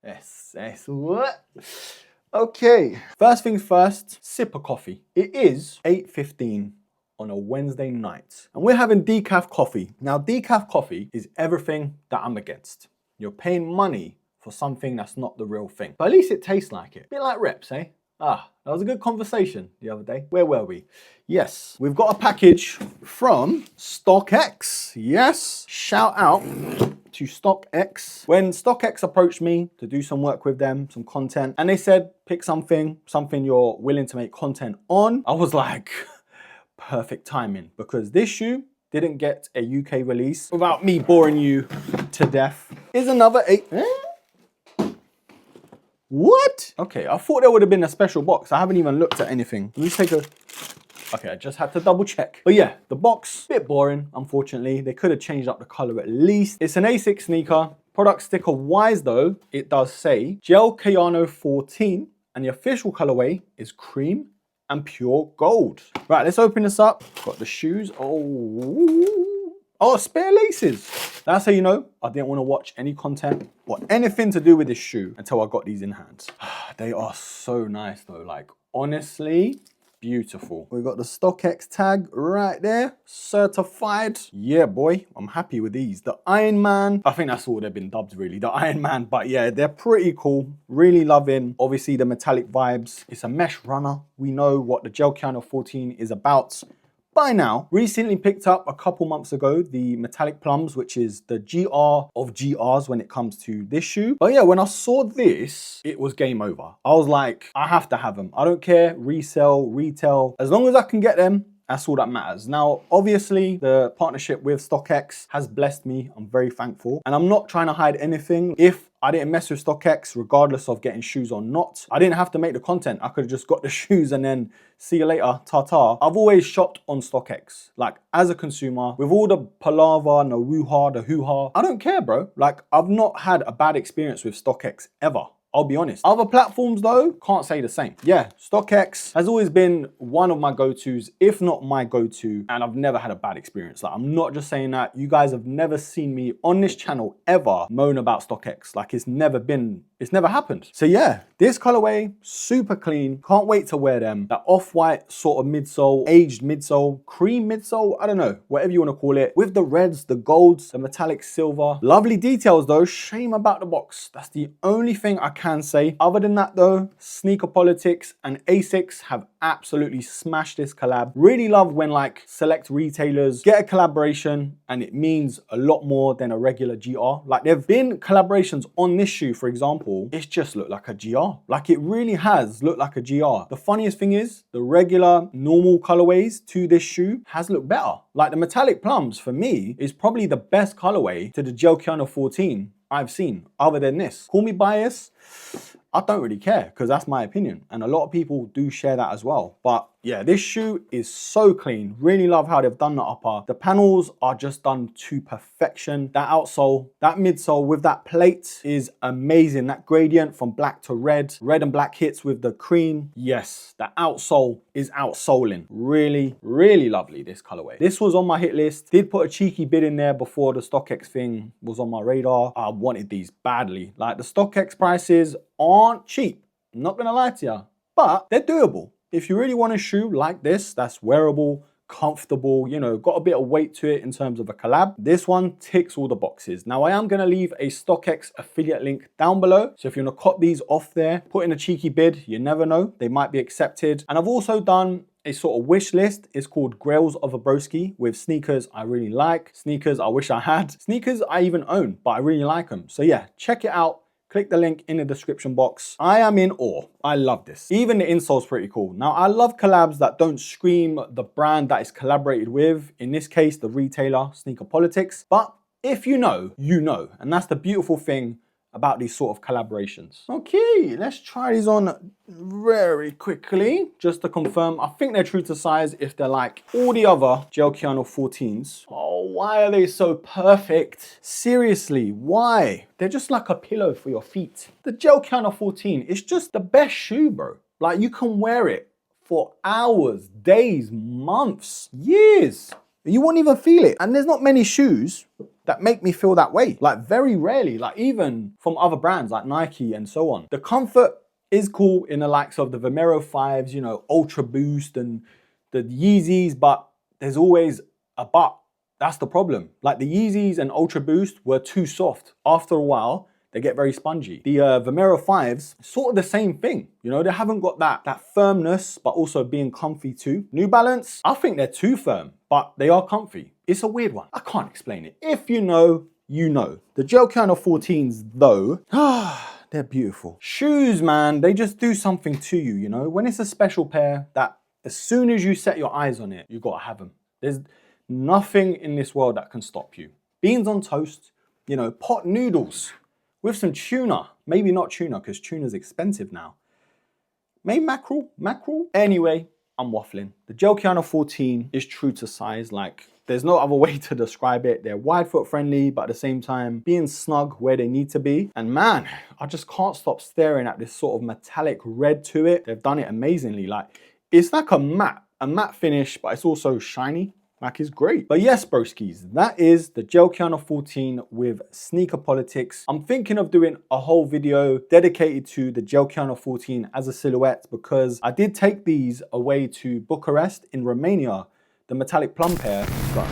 Yes, what? Okay, first things first, sip of coffee. It is 8:15 on a Wednesday night, and we're having decaf coffee. Now, decaf coffee is everything that I'm against. You're paying money for something that's not the real thing. But at least it tastes like it. Bit like reps, eh? Ah, that was a good conversation the other day. Where were we? Yes, we've got a package from StockX. Yes, shout out to StockX. When StockX approached me to do some work with them, some content, and they said, pick something you're willing to make content on, I was like, perfect timing, because this shoe didn't get a UK release. Without me boring you to death, is another What? Okay, I thought there would have been a special box. I haven't even looked at anything. Let me take a... Okay, I just had to double check. But yeah, the box, bit boring, unfortunately. They could have changed up the color at least. It's an ASICS sneaker. Product sticker wise though, it does say Gel-Kayano 14, and the official colorway is cream and pure gold. Right, let's open this up. Got the shoes. Oh, spare laces. That's how you know I didn't want to watch any content or anything to do with this shoe until I got these in hand. They are so nice though, like honestly, beautiful. We got the StockX tag right there, certified. Yeah, boy, I'm happy with these. The Iron Man, I think that's all they've been dubbed really, the Iron Man, but yeah, they're pretty cool. Really loving, obviously the metallic vibes. It's a mesh runner. We know what the Gel-Kayano 14 is about by now. Recently picked up a couple months ago the metallic plums, which is the GR of GRs when it comes to this shoe. But yeah, when I saw this, it was game over. I was like, I have to have them. I don't care, resell, retail, as long as I can get them, that's all that matters. Now, obviously, the partnership with StockX has blessed me. I'm very thankful. And I'm not trying to hide anything. If I didn't mess with StockX, regardless of getting shoes or not, I didn't have to make the content. I could have just got the shoes and then see you later, ta-ta. I've always shopped on StockX. Like, as a consumer, with all the palaver and the woo-ha, the hoo-ha, I don't care, bro. Like, I've not had a bad experience with StockX ever. I'll be honest. Other platforms though, can't say the same. Yeah, StockX has always been one of my go-tos, if not my go-to, and I've never had a bad experience. Like, I'm not just saying that. You guys have never seen me on this channel ever moan about StockX. Like, it's never happened. So yeah, this colorway, super clean. Can't wait to wear them. That off-white sort of midsole, aged midsole, cream midsole, I don't know, whatever you want to call it. With the reds, the golds, the metallic silver. Lovely details though, shame about the box. That's the only thing I can say. Other than that though, Sneaker Politics and ASICS have absolutely smashed this collab. Really love when like select retailers get a collaboration and it means a lot more than a regular GR. Like, there've been collaborations on this shoe, for example, it's just looked like a GR. Like, it really has looked like a GR. The funniest thing is the regular normal colorways to this shoe has looked better. Like, the metallic plums for me is probably the best colorway to the Gel-Kayano 14 I've seen other than this. Call me biased, I don't really care because that's my opinion. And a lot of people do share that as well. But yeah, this shoe is so clean. Really love how they've done the upper. The panels are just done to perfection. That outsole, that midsole with that plate is amazing. That gradient from black to red and black hits with the cream. Yes, the outsole is outsoling. Really, really lovely, this colorway. This was on my hit list. Did put a cheeky bid in there before the StockX thing was on my radar. I wanted these badly. Like, the StockX prices aren't cheap. I'm not gonna lie to you, but they're doable. If you really want a shoe like this, that's wearable, comfortable, you know, got a bit of weight to it in terms of a collab, this one ticks all the boxes. Now, I am going to leave a StockX affiliate link down below. So if you want to cop these off there, put in a cheeky bid, you never know, they might be accepted. And I've also done a sort of wish list. It's called Grails of a Broski, with sneakers I really like, sneakers I wish I had, sneakers I even own, but I really like them. So yeah, check it out. Click the link in the description box. I am in awe. I love this. Even the insole's pretty cool. Now, I love collabs that don't scream the brand that it's collaborated with. In this case, the retailer, Sneaker Politics. But if you know, you know. And that's the beautiful thing about these sort of collaborations. Okay, let's try these on very quickly, just to confirm. I think they're true to size if they're like all the other Gel-Kayano 14s. Oh, why are they so perfect? Seriously, why? They're just like a pillow for your feet. The Gel-Kayano 14 is just the best shoe, bro. Like, you can wear it for hours, days, months, years. You won't even feel it. And there's not many shoes that make me feel that way. Like very rarely, like even from other brands like Nike and so on. The comfort is cool in the likes of the Vomero 5s, you know, Ultra Boost and the Yeezys, but there's always a but. That's the problem. Like the Yeezys and Ultra Boost were too soft. After a while, they get very spongy. The Vomero 5s, sort of the same thing. You know, they haven't got that firmness, but also being comfy too. New Balance, I think they're too firm, but they are comfy. It's a weird one. I can't explain it. If you know, you know. The Gel-Kayano 14s though, they're beautiful. Shoes, man, they just do something to you, you know? When it's a special pair that as soon as you set your eyes on it, you gotta have them. There's nothing in this world that can stop you. Beans on toast, you know, pot noodles with some tuna. Maybe not tuna, because tuna's expensive now. Maybe mackerel? Anyway, I'm waffling. The Gel-Kayano 14 is true to size. Like, there's no other way to describe it. They're wide foot friendly, but at the same time, being snug where they need to be. And man, I just can't stop staring at this sort of metallic red to it. They've done it amazingly. Like, it's like a matte finish, but it's also shiny. Like, it's great. But yes, broskis, that is the Gel-Kayano 14 with sneaker politics. I'm thinking of doing a whole video dedicated to the Gel-Kayano 14 as a silhouette, because I did take these away to Bucharest in Romania, the metallic plum pair. So,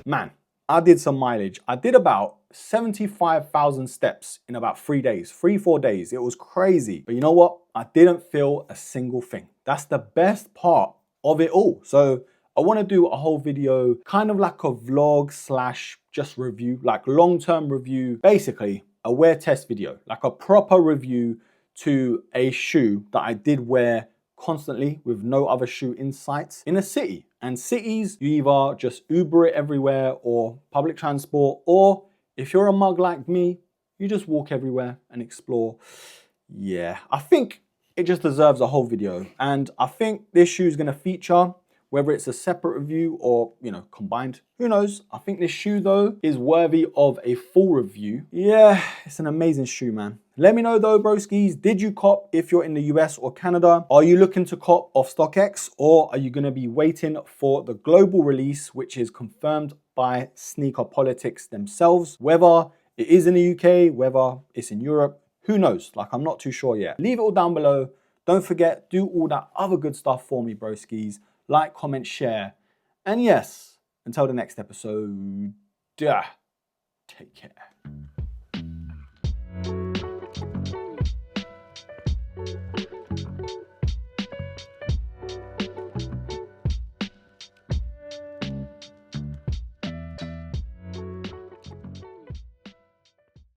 man, I did some mileage. I did about 75,000 steps in about 3 days, 4 days. It was crazy. But you know what? I didn't feel a single thing. That's the best part of it all. So I want to do a whole video, kind of like a vlog slash just review, like long-term review, basically a wear test video, like a proper review to a shoe that I did wear constantly with no other shoe in sight in a city. And cities, you either just Uber it everywhere or public transport, or if you're a mug like me, you just walk everywhere and explore. Yeah, I think it just deserves a whole video. And I think this shoe is going to feature, whether it's a separate review or, you know, combined, who knows? I think this shoe though is worthy of a full review. Yeah, it's an amazing shoe, man. Let me know though, broskis, did you cop if you're in the US or Canada? Are you looking to cop off StockX, or are you gonna be waiting for the global release, which is confirmed by Sneaker Politics themselves? Whether it is in the UK, whether it's in Europe, who knows? Like, I'm not too sure yet. Leave it all down below. Don't forget, do all that other good stuff for me, broskis. Like, comment, share. And yes, until the next episode, take care.